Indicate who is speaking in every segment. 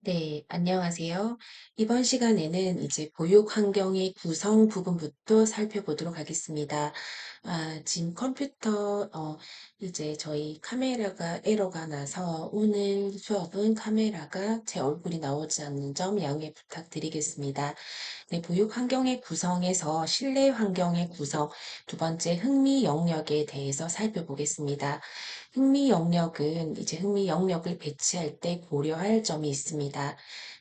Speaker 1: 네, 안녕하세요. 이번 시간에는 이제 보육 환경의 구성 부분부터 살펴보도록 하겠습니다. 지금 컴퓨터, 이제 저희 카메라가 에러가 나서 오늘 수업은 카메라가 제 얼굴이 나오지 않는 점 양해 부탁드리겠습니다. 네, 보육 환경의 구성에서 실내 환경의 구성, 두 번째 흥미 영역에 대해서 살펴보겠습니다. 흥미 영역은 이제 흥미 영역을 배치할 때 고려할 점이 있습니다.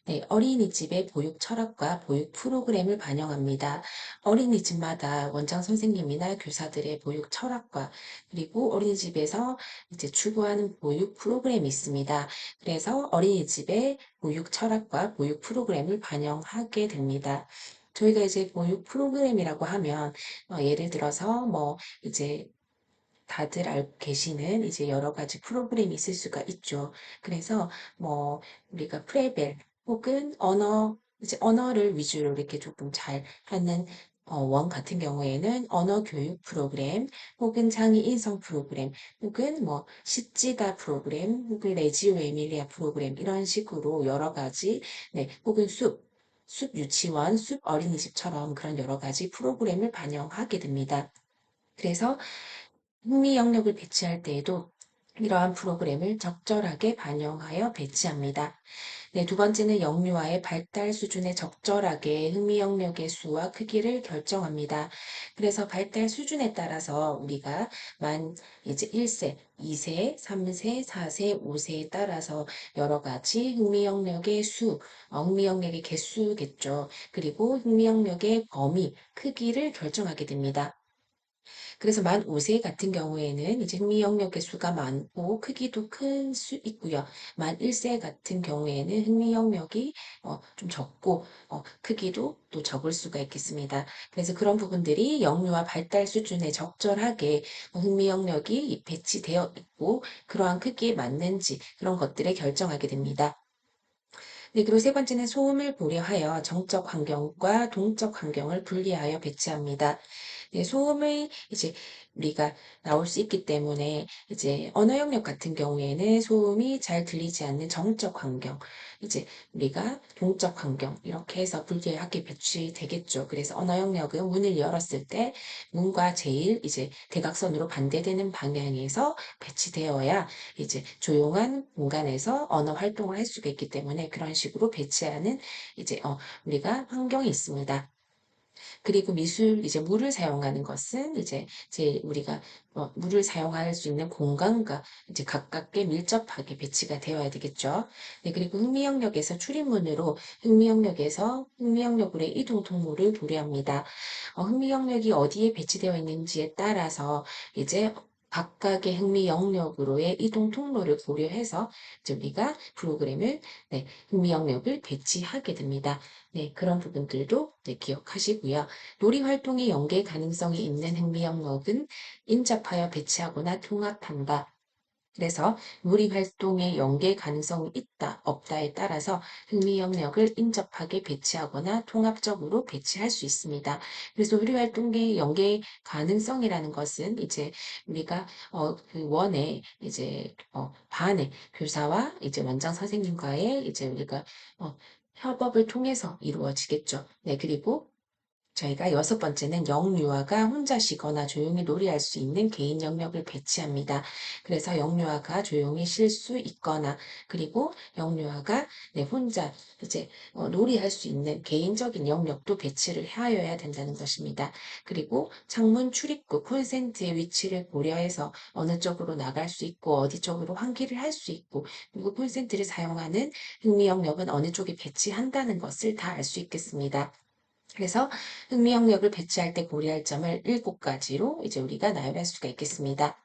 Speaker 1: 네, 어린이집의 보육 철학과 보육 프로그램을 반영합니다. 어린이집마다 원장 선생님이나 교사들의 보육 철학과 그리고 어린이집에서 이제 추구하는 보육 프로그램이 있습니다. 그래서 어린이집의 보육 철학과 보육 프로그램을 반영하게 됩니다. 저희가 이제 보육 프로그램이라고 하면 예를 들어서 뭐 이제 다들 알고 계시는 이제 여러 가지 프로그램이 있을 수가 있죠. 그래서 뭐 우리가 프레벨 혹은 이제 언어를 위주로 이렇게 조금 잘 하는 원 같은 경우에는 언어 교육 프로그램 혹은 장애 인성 프로그램 혹은 뭐 십지다 프로그램 혹은 레지오 에밀리아 프로그램 이런 식으로 여러 가지 네 혹은 숲 유치원, 숲 어린이집처럼 그런 여러 가지 프로그램을 반영하게 됩니다. 그래서 흥미 영역을 배치할 때에도 이러한 프로그램을 적절하게 반영하여 배치합니다. 네, 두 번째는 영유아의 발달 수준에 적절하게 흥미 영역의 수와 크기를 결정합니다. 그래서 발달 수준에 따라서 우리가 이제 1세, 2세, 3세, 4세, 5세에 따라서 여러 가지 흥미 영역의 흥미 영역의 개수겠죠. 그리고 흥미 영역의 범위, 크기를 결정하게 됩니다. 그래서 만 5세 같은 경우에는 이제 흥미 영역의 수가 많고 크기도 큰 수 있고요. 만 1세 같은 경우에는 흥미 영역이 좀 적고 크기도 또 적을 수가 있겠습니다. 그래서 그런 부분들이 영유아 발달 수준에 적절하게 흥미 영역이 배치되어 있고 그러한 크기에 맞는지 그런 것들을 결정하게 됩니다. 네, 그리고 세 번째는 소음을 고려하여 정적 환경과 동적 환경을 분리하여 배치합니다. 네, 소음의 이제 우리가 나올 수 있기 때문에 이제 언어 영역 같은 경우에는 소음이 잘 들리지 않는 정적 환경, 이제 우리가 동적 환경 이렇게 해서 분리하게 배치되겠죠. 그래서 언어 영역은 문을 열었을 때 문과 제일 이제 대각선으로 반대되는 방향에서 배치되어야 이제 조용한 공간에서 언어 활동을 할 수가 있기 때문에 그런 식으로 배치하는 이제 우리가 환경이 있습니다. 그리고 이제 물을 사용하는 것은 이제 우리가 물을 사용할 수 있는 공간과 이제 가깝게 밀접하게 배치가 되어야 되겠죠. 네, 그리고 흥미 영역에서 출입문으로 흥미 영역으로의 이동 통로를 도래합니다. 흥미 영역이 어디에 배치되어 있는지에 따라서 이제 각각의 흥미 영역으로의 이동 통로를 고려해서 이제 우리가 프로그램을 흥미 영역을 배치하게 됩니다. 네, 그런 부분들도 네, 기억하시고요. 놀이 활동의 연계 가능성이 있는 흥미 영역은 인접하여 배치하거나 통합한다. 그래서 놀이 활동의 연계 가능성이 있다, 없다에 따라서 흥미 영역을 인접하게 배치하거나 통합적으로 배치할 수 있습니다. 그래서 놀이 활동의 연계 가능성이라는 것은 이제 우리가 그 원에 이제 반에 교사와 이제 원장 선생님과의 이제 우리가 협업을 통해서 이루어지겠죠. 네, 그리고 저희가 여섯 번째는 영유아가 혼자 쉬거나 조용히 놀이할 수 있는 개인 영역을 배치합니다. 그래서 영유아가 조용히 쉴 수 있거나 그리고 영유아가 혼자 이제 놀이할 수 있는 개인적인 영역도 배치를 하여야 된다는 것입니다. 그리고 창문 출입구 콘센트의 위치를 고려해서 어느 쪽으로 나갈 수 있고 어디 쪽으로 환기를 할 수 있고 그리고 콘센트를 사용하는 흥미 영역은 어느 쪽에 배치한다는 것을 다 알 수 있겠습니다. 그래서 흥미 영역을 배치할 때 고려할 점을 7가지로 이제 우리가 나열할 수가 있겠습니다.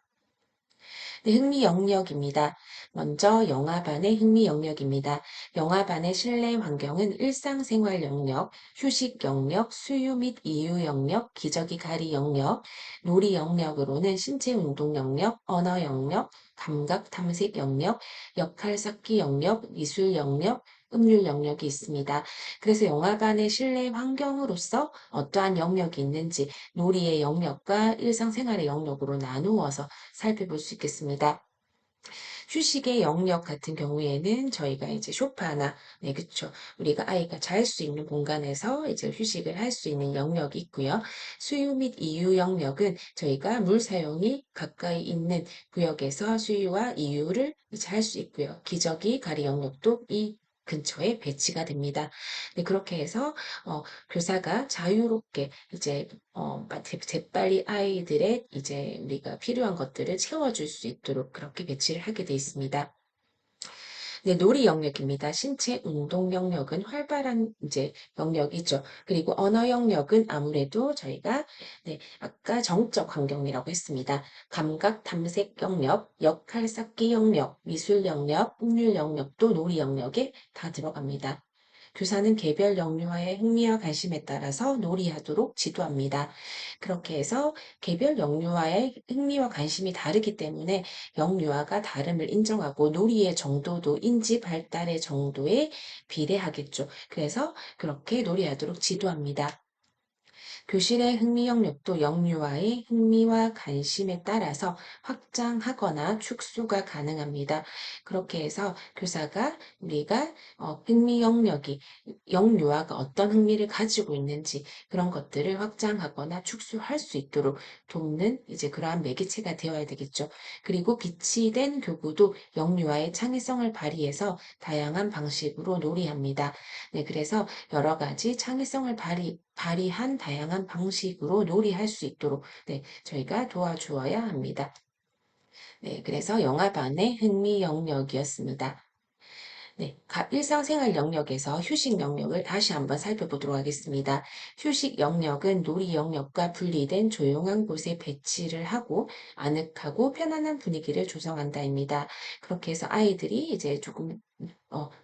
Speaker 1: 네, 흥미 영역입니다. 먼저 영화반의 흥미 영역입니다. 영화반의 실내 환경은 일상생활 영역, 휴식 영역, 수유 및 이유 영역, 기저귀 가리 영역, 놀이 영역으로는 신체 운동 영역, 언어 영역, 감각 탐색 영역, 역할 쌓기 영역, 미술 영역, 음률 영역이 있습니다. 그래서 영화반의 실내 환경으로서 어떠한 영역이 있는지 놀이의 영역과 일상생활의 영역으로 나누어서 살펴볼 수 있겠습니다. 휴식의 영역 같은 경우에는 저희가 이제 소파나, 네, 그쵸. 우리가 아이가 잘 수 있는 공간에서 이제 휴식을 할 수 있는 영역이 있고요. 수유 및 이유 영역은 저희가 물 사용이 가까이 있는 구역에서 수유와 이유를 이제 할 수 있고요. 기저귀 가리 영역도 이 근처에 배치가 됩니다. 네, 그렇게 해서 교사가 자유롭게 이제 재빨리 아이들의 이제 우리가 필요한 것들을 채워줄 수 있도록 그렇게 배치를 하게 돼 있습니다. 네, 놀이 영역입니다. 신체 운동 영역은 활발한 이제 영역이죠. 그리고 언어 영역은 아무래도 저희가 네, 아까 정적 환경이라고 했습니다. 감각 탐색 영역, 역할 쌓기 영역, 미술 영역, 확률 영역도 놀이 영역에 다 들어갑니다. 교사는 개별 영유아의 흥미와 관심에 따라서 놀이하도록 지도합니다. 그렇게 해서 개별 영유아의 흥미와 관심이 다르기 때문에 영유아가 다름을 인정하고 놀이의 정도도 인지 발달의 정도에 비례하겠죠. 그래서 그렇게 놀이하도록 지도합니다. 교실의 흥미 영역도 영유아의 흥미와 관심에 따라서 확장하거나 축소가 가능합니다. 그렇게 해서 교사가 우리가 흥미 영역이 영유아가 어떤 흥미를 가지고 있는지 그런 것들을 확장하거나 축소할 수 있도록 돕는 이제 그러한 매개체가 되어야 되겠죠. 그리고 비치된 교구도 영유아의 창의성을 발휘해서 다양한 방식으로 놀이합니다. 네, 그래서 여러 가지 창의성을 발휘한 다양한 방식으로 놀이할 수 있도록 네, 저희가 도와주어야 합니다. 네, 그래서 영화반의 흥미 영역이었습니다. 네, 일상생활 영역에서 휴식 영역을 다시 한번 살펴보도록 하겠습니다. 휴식 영역은 놀이 영역과 분리된 조용한 곳에 배치를 하고 아늑하고 편안한 분위기를 조성한다입니다. 그렇게 해서 아이들이 이제 조금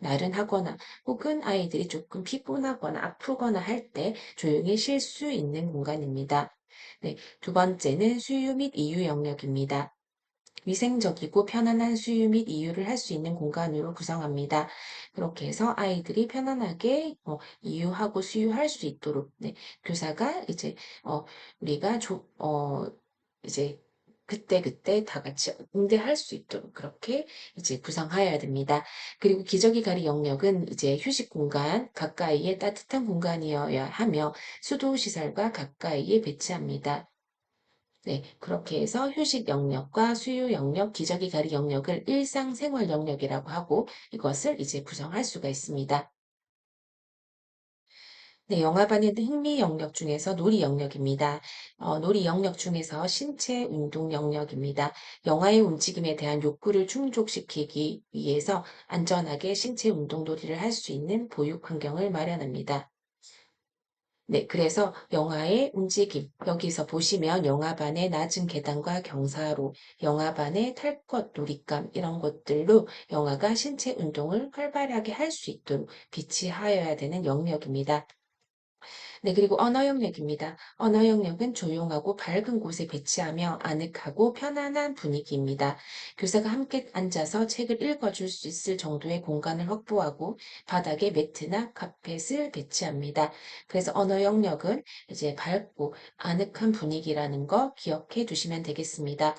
Speaker 1: 나른하거나 혹은 아이들이 조금 피곤하거나 아프거나 할 때 조용히 쉴 수 있는 공간입니다. 네, 두 번째는 수유 및 이유 영역입니다. 위생적이고 편안한 수유 및 이유를 할 수 있는 공간으로 구성합니다. 그렇게 해서 아이들이 편안하게 이유하고 수유할 수 있도록 네, 교사가 이제 우리가 이제 그때그때 다 같이 응대할 수 있도록 그렇게 이제 구성하여야 됩니다. 그리고 기저귀 가리 영역은 이제 휴식 공간 가까이에 따뜻한 공간이어야 하며 수도 시설과 가까이에 배치합니다. 네, 그렇게 해서 휴식 영역과 수유 영역, 기저귀 가리 영역을 일상생활 영역이라고 하고 이것을 이제 구성할 수가 있습니다. 네, 영화반의 흥미 영역 중에서 놀이 영역입니다. 놀이 영역 중에서 신체 운동 영역입니다. 영화의 움직임에 대한 욕구를 충족시키기 위해서 안전하게 신체 운동 놀이를 할 수 있는 보육 환경을 마련합니다. 네, 그래서 영화의 움직임, 여기서 보시면 영화반의 낮은 계단과 경사로, 영화반의 탈 것, 놀잇감, 이런 것들로 영화가 신체 운동을 활발하게 할 수 있도록 비치하여야 되는 영역입니다. 네, 그리고 언어 영역입니다. 언어 영역은 조용하고 밝은 곳에 배치하며 아늑하고 편안한 분위기입니다. 교사가 함께 앉아서 책을 읽어줄 수 있을 정도의 공간을 확보하고 바닥에 매트나 카펫을 배치합니다. 그래서 언어 영역은 이제 밝고 아늑한 분위기라는 거 기억해 두시면 되겠습니다.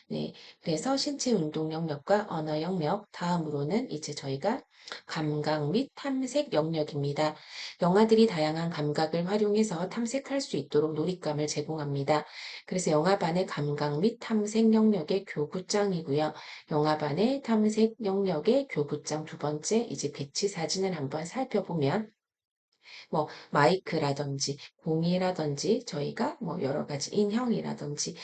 Speaker 1: 네, 그래서 신체 운동 영역과 언어 영역, 다음으로는 이제 저희가 감각 및 탐색 영역입니다. 영화들이 다양한 감각을 활용해서 탐색할 수 있도록 놀잇감을 제공합니다. 그래서 영화반의 감각 및 탐색 영역의 교구장이고요. 영화반의 탐색 영역의 교구장 두 번째 이제 배치 사진을 한번 살펴보면 뭐 마이크라든지 공이라든지 저희가 뭐 여러 가지 인형이라든지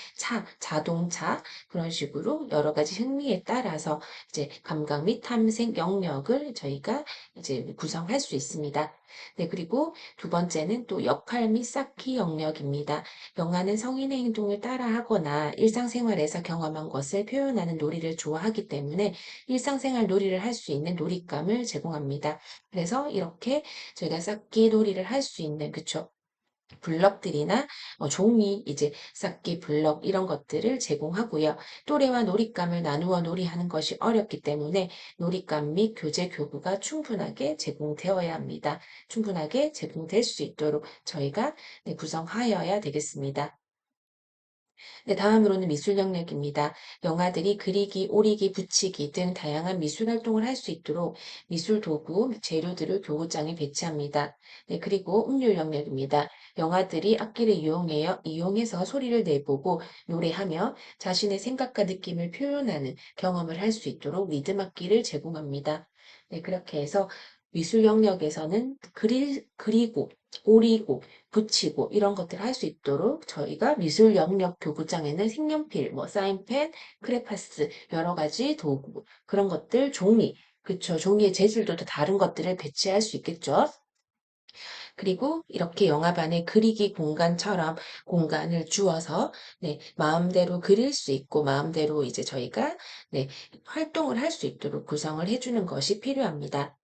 Speaker 1: 자동차 그런 식으로 여러 가지 흥미에 따라서 이제 감각 및 탐색 영역을 저희가 이제 구성할 수 있습니다. 네, 그리고 두 번째는 또 역할 및 쌓기 영역입니다. 영화는 성인의 행동을 따라하거나 일상생활에서 경험한 것을 표현하는 놀이를 좋아하기 때문에 일상생활 놀이를 할 수 있는 놀잇감을 제공합니다. 그래서 이렇게 저희가 쌓기 놀이를 할 수 있는 그쵸? 블럭들이나 종이 이제 쌓기 블럭 이런 것들을 제공하고요. 또래와 놀잇감을 나누어 놀이하는 것이 어렵기 때문에 놀잇감 및 교재 교구가 충분하게 제공되어야 합니다. 충분하게 제공될 수 있도록 저희가 네, 구성하여야 되겠습니다. 네, 다음으로는 미술 영역입니다. 영아들이 그리기, 오리기, 붙이기 등 다양한 미술 활동을 할 수 있도록 미술 도구, 재료들을 교구장에 배치합니다. 네, 그리고 음률 영역입니다. 영아들이 악기를 이용해서 소리를 내보고 노래하며 자신의 생각과 느낌을 표현하는 경험을 할 수 있도록 리듬 악기를 제공합니다. 네, 그렇게 해서 미술 영역에서는 그리고, 오리고, 붙이고 이런 것들을 할 수 있도록 저희가 미술 영역 교구장에는 색연필, 뭐 사인펜, 크레파스 여러 가지 도구 그런 것들 종이 그쵸 종이의 재질도 또 다른 것들을 배치할 수 있겠죠. 그리고 이렇게 영화반의 그리기 공간처럼 공간을 주어서 네, 마음대로 그릴 수 있고 마음대로 이제 저희가 네, 활동을 할 수 있도록 구성을 해주는 것이 필요합니다.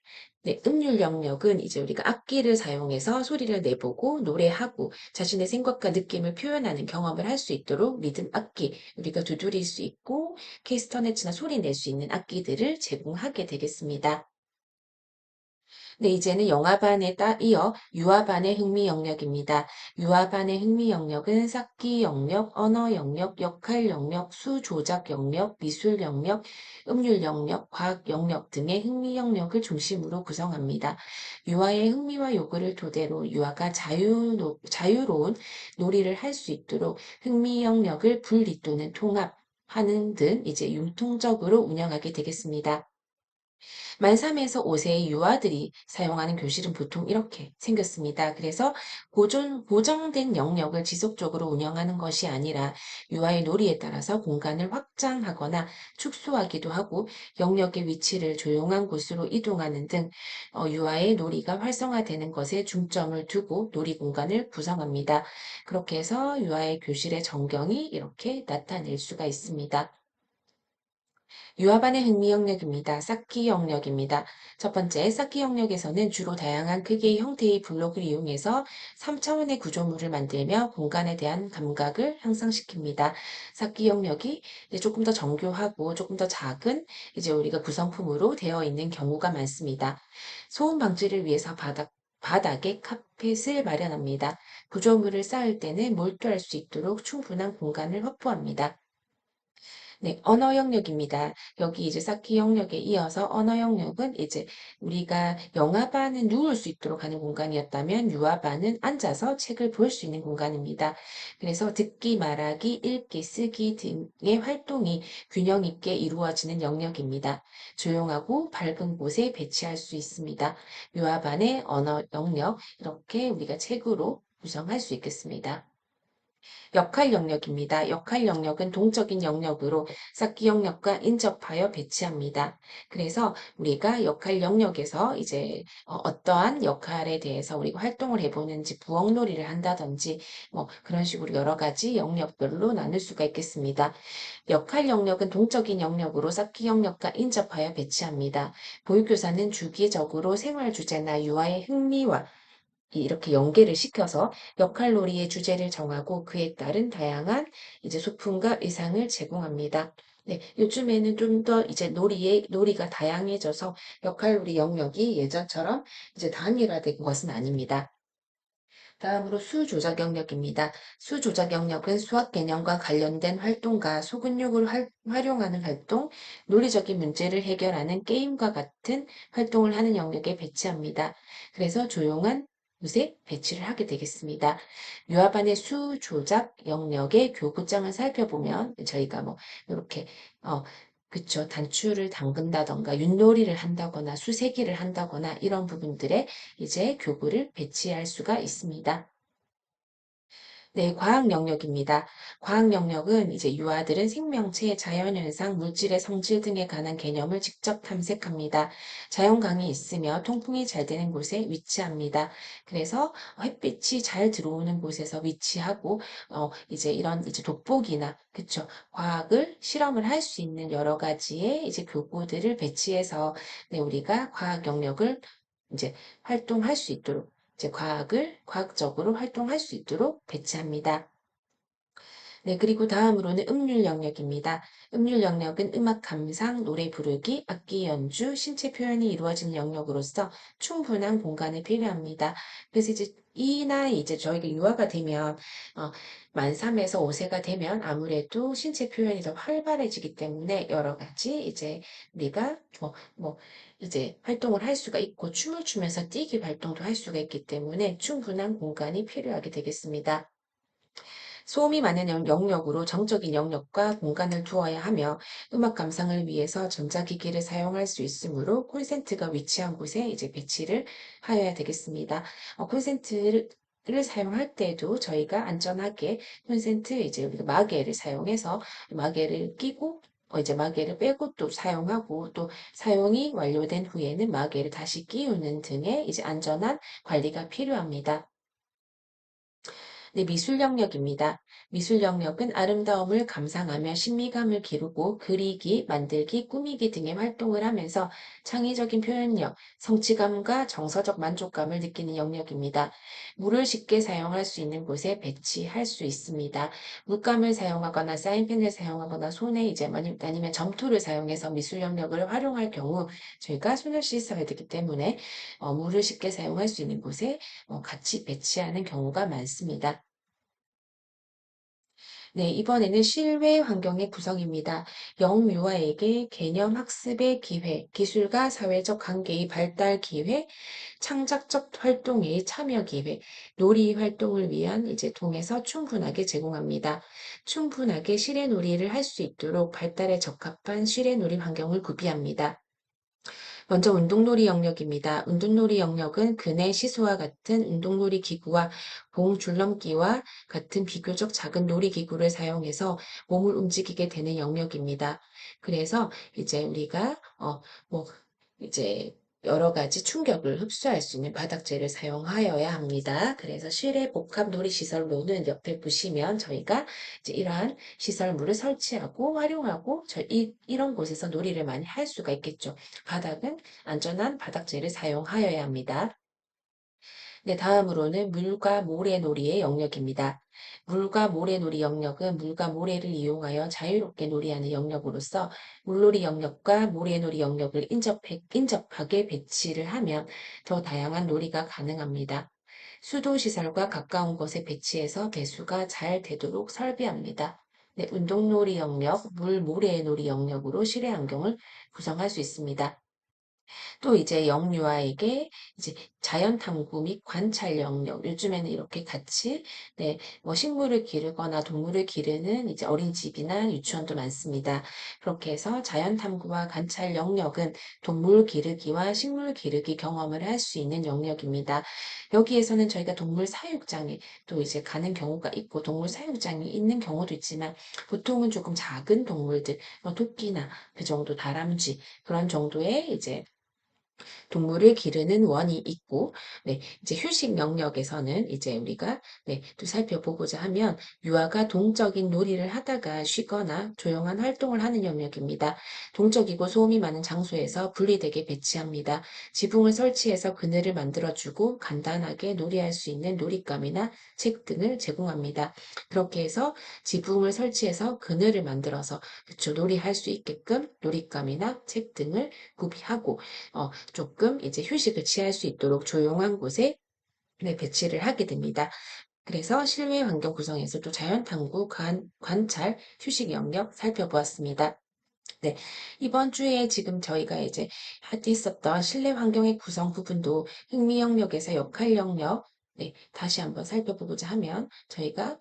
Speaker 1: 네, 음률 영역은 이제 우리가 악기를 사용해서 소리를 내보고 노래하고 자신의 생각과 느낌을 표현하는 경험을 할 수 있도록 리듬 악기, 우리가 두드릴 수 있고 케이스터네츠나 소리 낼 수 있는 악기들을 제공하게 되겠습니다. 네, 이제는 영화반에 이어 유아반의 흥미 영역입니다. 유아반의 흥미 영역은 쌓기 영역, 언어 영역, 역할 영역, 수 조작 영역, 미술 영역, 음률 영역, 과학 영역 등의 흥미 영역을 중심으로 구성합니다. 유아의 흥미와 요구를 토대로 유아가 자유로운 놀이를 할 수 있도록 흥미 영역을 분리 또는 통합하는 등 이제 융통적으로 운영하게 되겠습니다. 만 3에서 5세의 유아들이 사용하는 교실은 보통 이렇게 생겼습니다. 그래서 고정된 영역을 지속적으로 운영하는 것이 아니라 유아의 놀이에 따라서 공간을 확장하거나 축소하기도 하고 영역의 위치를 조용한 곳으로 이동하는 등 유아의 놀이가 활성화되는 것에 중점을 두고 놀이 공간을 구성합니다. 그렇게 해서 유아의 교실의 전경이 이렇게 나타낼 수가 있습니다. 유아반의 흥미 영역입니다. 쌓기 영역입니다. 첫 번째, 쌓기 영역에서는 주로 다양한 크기의 형태의 블록을 이용해서 3차원의 구조물을 만들며 공간에 대한 감각을 향상시킵니다. 쌓기 영역이 이제 조금 더 정교하고 조금 더 작은 이제 우리가 구성품으로 되어 있는 경우가 많습니다. 소음 방지를 위해서 바닥에 카펫을 마련합니다. 구조물을 쌓을 때는 몰두할 수 있도록 충분한 공간을 확보합니다. 네, 언어 영역입니다. 여기 이제 쌓기 영역에 이어서 언어 영역은 이제 우리가 영화반은 누울 수 있도록 하는 공간이었다면 유아반은 앉아서 책을 볼 수 있는 공간입니다. 그래서 듣기, 말하기, 읽기, 쓰기 등의 활동이 균형 있게 이루어지는 영역입니다. 조용하고 밝은 곳에 배치할 수 있습니다. 유아반의 언어 영역, 이렇게 우리가 책으로 구성할 수 있겠습니다. 역할 영역입니다. 역할 영역은 동적인 영역으로 쌓기 영역과 인접하여 배치합니다. 그래서 우리가 역할 영역에서 이제 어떠한 역할에 대해서 우리가 활동을 해보는지 부엌놀이를 한다든지 뭐 그런 식으로 여러 가지 영역별로 나눌 수가 있겠습니다. 역할 영역은 동적인 영역으로 쌓기 영역과 인접하여 배치합니다. 보육교사는 주기적으로 생활 주제나 유아의 흥미와 이렇게 연계를 시켜서 역할놀이의 주제를 정하고 그에 따른 다양한 이제 소품과 의상을 제공합니다. 네, 요즘에는 좀 더 이제 놀이가 다양해져서 역할놀이 영역이 예전처럼 이제 단일화된 것은 아닙니다. 다음으로 수조작 영역입니다. 수조작 영역은 수학 개념과 관련된 활동과 소근육을 활용하는 활동, 논리적인 문제를 해결하는 게임과 같은 활동을 하는 영역에 배치합니다. 그래서 조용한 곳에 배치를 하게 되겠습니다. 유아반의 수조작 영역의 교구장을 살펴보면 저희가 뭐 이렇게 그쵸. 단추를 담근다던가 윷놀이를 한다거나 수세기를 한다거나 이런 부분들에 이제 교구를 배치할 수가 있습니다. 네, 과학 영역입니다. 과학 영역은 이제 유아들은 생명체, 자연현상, 물질의 성질 등에 관한 개념을 직접 탐색합니다. 자연광이 있으며 통풍이 잘 되는 곳에 위치합니다. 그래서 햇빛이 잘 들어오는 곳에서 위치하고, 이제 이런 이제 돋보기나, 그쵸. 과학을 실험을 할 수 있는 여러 가지의 이제 교구들을 배치해서, 네, 우리가 과학 영역을 이제 활동할 수 있도록 이제 과학을 과학적으로 활동할 수 있도록 배치합니다. 네, 그리고 다음으로는 음률 영역입니다. 음률 영역은 음악 감상, 노래 부르기, 악기 연주, 신체 표현이 이루어지는 영역으로서 충분한 공간이 필요합니다. 그래서 이제 이 나이 이제 저희가 유아가 되면 만 3에서 5세가 되면 아무래도 신체 표현이 더 활발해지기 때문에 여러 가지 이제 우리가 이제 활동을 할 수가 있고 춤을 추면서 뛰기 활동도 할 수가 있기 때문에 충분한 공간이 필요하게 되겠습니다. 소음이 많은 영역으로 정적인 영역과 공간을 두어야 하며 음악 감상을 위해서 전자기기를 사용할 수 있으므로 콘센트가 위치한 곳에 이제 배치를 하여야 되겠습니다. 콘센트를 사용할 때도 저희가 안전하게 콘센트 이제 우리가 마개를 사용해서 마개를 끼고 이제 마개를 빼고 또 사용하고 또 사용이 완료된 후에는 마개를 다시 끼우는 등의 이제 안전한 관리가 필요합니다. 네, 미술 영역입니다. 미술 영역은 아름다움을 감상하며 신미감을 기르고 그리기, 만들기, 꾸미기 등의 활동을 하면서 창의적인 표현력, 성취감과 정서적 만족감을 느끼는 영역입니다. 물을 쉽게 사용할 수 있는 곳에 배치할 수 있습니다. 물감을 사용하거나 사인펜을 사용하거나 손에 이제 아니면 점토를 사용해서 미술 영역을 활용할 경우 저희가 손을 씻어야 되기 때문에 물을 쉽게 사용할 수 있는 곳에 같이 배치하는 경우가 많습니다. 네, 이번에는 실외 환경의 구성입니다. 영유아에게 개념 학습의 기회, 기술과 사회적 관계의 발달 기회, 창작적 활동의 참여 기회, 놀이 활동을 위한 이제 통해서 충분하게 제공합니다. 충분하게 실외 놀이를 할 수 있도록 발달에 적합한 실외 놀이 환경을 구비합니다. 먼저 운동놀이 영역입니다. 운동놀이 영역은 그네 시소와 같은 운동놀이 기구와 봉 줄넘기와 같은 비교적 작은 놀이기구를 사용해서 몸을 움직이게 되는 영역입니다. 그래서 이제 우리가 뭐 이제 여러 가지 충격을 흡수할 수 있는 바닥재를 사용하여야 합니다. 그래서 실외 복합 놀이시설로는 옆에 보시면 저희가 이제 이러한 시설물을 설치하고 활용하고 이런 곳에서 놀이를 많이 할 수가 있겠죠. 바닥은 안전한 바닥재를 사용하여야 합니다. 네, 다음으로는 물과 모래놀이의 영역입니다. 물과 모래놀이 영역은 물과 모래를 이용하여 자유롭게 놀이하는 영역으로서 물놀이 영역과 모래놀이 영역을 인접하게 배치를 하면 더 다양한 놀이가 가능합니다. 수도시설과 가까운 곳에 배치해서 배수가 잘 되도록 설계합니다. 네, 운동놀이 영역, 모래놀이 영역으로 실외 환경을 구성할 수 있습니다. 또 이제 영유아에게 이제 자연 탐구 및 관찰 영역, 요즘에는 이렇게 같이 식물을 기르거나 동물을 기르는 이제 어린이집이나 유치원도 많습니다. 그렇게 해서 자연 탐구와 관찰 영역은 동물 기르기와 식물 기르기 경험을 할 수 있는 영역입니다. 여기에서는 저희가 동물 사육장에 또 이제 가는 경우가 있고 동물 사육장이 있는 경우도 있지만 보통은 조금 작은 동물들, 토끼나 그 정도 다람쥐 그런 정도의 이제 동물을 기르는 원이 있고, 이제 휴식 영역에서는 이제 우리가 또 살펴보고자 하면 유아가 동적인 놀이를 하다가 쉬거나 조용한 활동을 하는 영역입니다. 동적이고 소음이 많은 장소에서 분리되게 배치합니다. 지붕을 설치해서 그늘을 만들어주고 간단하게 놀이할 수 있는 놀잇감이나 책 등을 제공합니다. 그렇게 해서 지붕을 설치해서 그늘을 만들어서 그쵸, 놀이할 수 있게끔 놀잇감이나 책 등을 구비하고 조금 이제 휴식을 취할 수 있도록 조용한 곳에 배치를 하게 됩니다. 그래서 실외 환경 구성에서 또 자연 탐구, 관찰, 휴식 영역 살펴보았습니다. 네, 이번 주에 지금 저희가 이제 했었던 실내 환경의 구성 부분도 흥미 영역에서 역할 영역, 다시 한번 살펴보고자 하면 저희가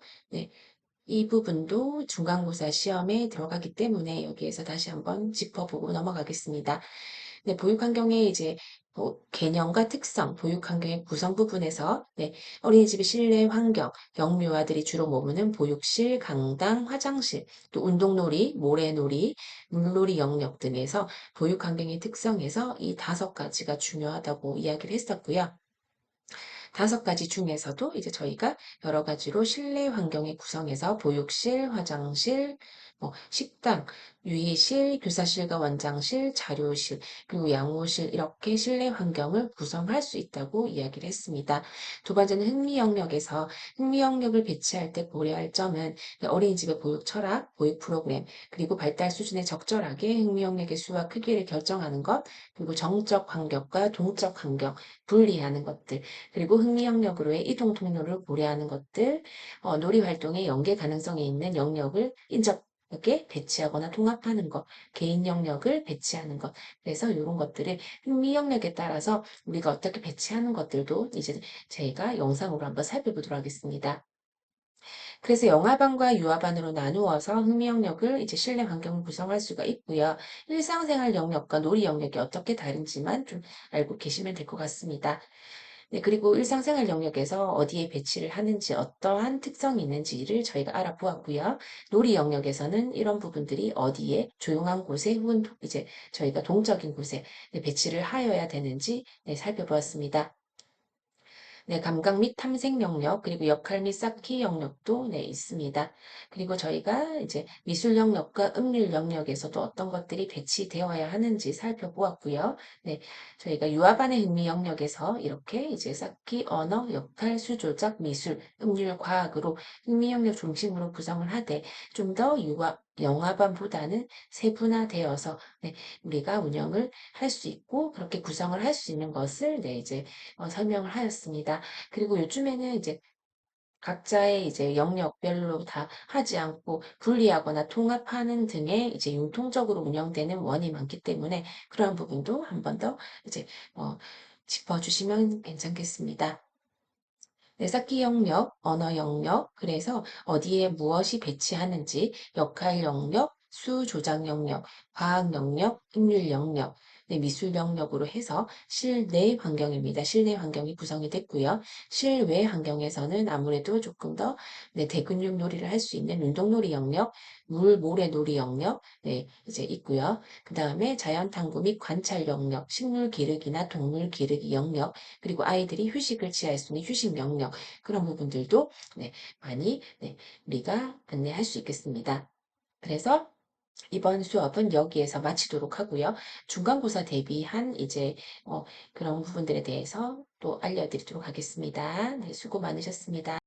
Speaker 1: 이 부분도 중간고사 시험에 들어가기 때문에 여기에서 다시 한번 짚어보고 넘어가겠습니다. 네, 보육환경의 이제 개념과 특성, 보육환경의 구성 부분에서 어린이집의 실내 환경, 영유아들이 주로 머무는 보육실, 강당, 화장실, 또 운동놀이, 모래놀이, 물놀이 영역 등에서 보육환경의 특성에서 이 5가지가 중요하다고 이야기를 했었고요. 5가지 중에서도 이제 저희가 여러 가지로 실내 환경의 구성에서 보육실, 화장실, 식당, 유의실, 교사실과 원장실, 자료실, 그리고 양호실 이렇게 실내 환경을 구성할 수 있다고 이야기를 했습니다. 두 번째는 흥미 영역에서 흥미 영역을 배치할 때 고려할 점은 어린이집의 보육 철학, 보육 프로그램, 그리고 발달 수준에 적절하게 흥미 영역의 수와 크기를 결정하는 것, 그리고 정적 환경과 동적 환경 분리하는 것들, 그리고 흥미 영역으로의 이동 통로를 고려하는 것들, 놀이 활동의 연계 가능성이 있는 영역을 인접하게 배치하거나 통합하는 것, 개인 영역을 배치하는 것. 그래서 이런 것들을 흥미 영역에 따라서 우리가 어떻게 배치하는 것들도 이제 제가 영상으로 한번 살펴보도록 하겠습니다. 그래서 영화반과 유아반으로 나누어서 흥미 영역을 이제 실내 환경을 구성할 수가 있고요. 일상생활 영역과 놀이 영역이 어떻게 다른지만 좀 알고 계시면 될 것 같습니다. 네, 그리고 일상생활 영역에서 어디에 배치를 하는지 어떠한 특성이 있는지를 저희가 알아보았고요. 놀이 영역에서는 이런 부분들이 어디에 조용한 곳에 혹은 이제 저희가 동적인 곳에 네, 배치를 하여야 되는지 네, 살펴보았습니다. 네, 감각 및 탐색 영역, 그리고 역할 및 쌓기 영역도 네, 있습니다. 그리고 저희가 이제 미술 영역과 음률 영역에서도 어떤 것들이 배치되어야 하는지 살펴보았고요. 네, 저희가 유아반의 흥미 영역에서 이렇게 이제 쌓기, 언어, 역할, 수조적, 미술, 음률, 과학으로 흥미 영역 중심으로 구성을 하되 좀 더 영화반보다는 세분화되어서 네, 우리가 운영을 할 수 있고 그렇게 구성을 할 수 있는 것을 네, 이제 설명을 하였습니다. 그리고 요즘에는 이제 각자의 이제 영역별로 다 하지 않고 분리하거나 통합하는 등의 이제 융통적으로 운영되는 원이 많기 때문에 그러한 부분도 한 번 더 이제 짚어주시면 괜찮겠습니다. 네, 쌓기 영역, 언어 영역, 그래서 어디에 무엇이 배치하는지, 역할 영역, 수 조작 영역, 과학 영역, 음률 영역, 네, 미술 영역으로 해서 실내 환경입니다. 실내 환경이 구성이 됐고요. 실외 환경에서는 아무래도 조금 더 네, 대근육 놀이를 할 수 있는 운동놀이 영역, 물, 모래 놀이 영역, 네, 이제 있고요. 그 다음에 자연 탐구 및 관찰 영역, 식물 기르기나 동물 기르기 영역, 그리고 아이들이 휴식을 취할 수 있는 휴식 영역, 그런 부분들도 네, 많이 네, 우리가 안내할 수 있겠습니다. 그래서 이번 수업은 여기에서 마치도록 하고요. 중간고사 대비한 이제 그런 부분들에 대해서 또 알려드리도록 하겠습니다. 네, 수고 많으셨습니다.